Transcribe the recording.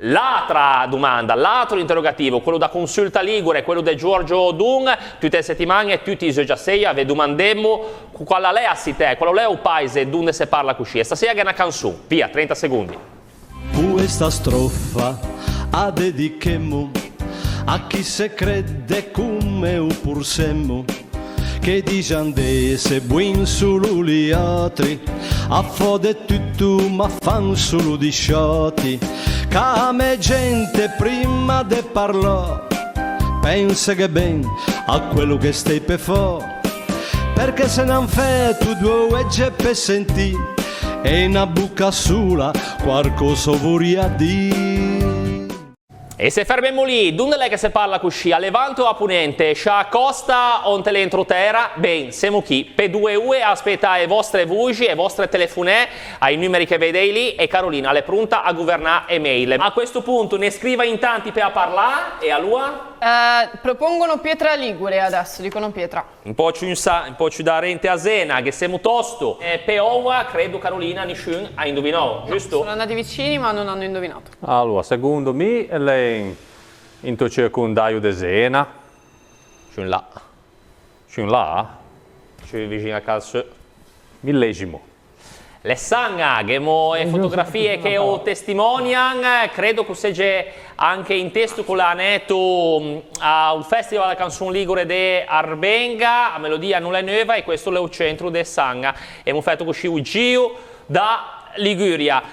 L'altra domanda, l'altro interrogativo, quello da Consulta Ligure, quello di Giorgio Dun, tutte le settimane e tutti i giorni vi domandemmo qual è a te, qual è il paese dove si parla così. E stasera è una canzone, via, 30 secondi. Questa strofa a dedichemo a chi se crede come un pur semmo, che dice se buon solo gli altri, a fode tutto ma fan solo di scioti, che a me gente prima de parlò, pensa che ben a quello che stai per fare, perché se non fai tu due e per sentire, e una buca sola qualcosa vorrà dire. E se fermiamo lì, dove è che si parla così? A Levante o a Ponente? A Costa o nell'entroterra? Ben, siamo qui. Per 2 ore aspetta le vostre voci e le vostre telefone ai numeri che vedete lì e Carolina è pronta a governare email. A questo punto ne scriva in tanti per parlare e a lui? Propongono Pietra Ligure adesso, dicono Pietra. Un po' ci da rente a Zena, che siamo tosto. Per ora credo Carolina nessuno ha indovinato, giusto? Sono andati vicini ma non hanno indovinato. Allora, secondo me lei in to circondario di Zena. C'è là. C'è là? C'è vicino a casa. Millesimo. Le sanga, che le fotografie che ho testimoniano, credo che sia anche in testo con l'anetto al Festival della Canzone Ligure di Arbenga, a melodia non è nuova e questo è il centro del sanga. E abbiamo fatto così un giro da Liguria.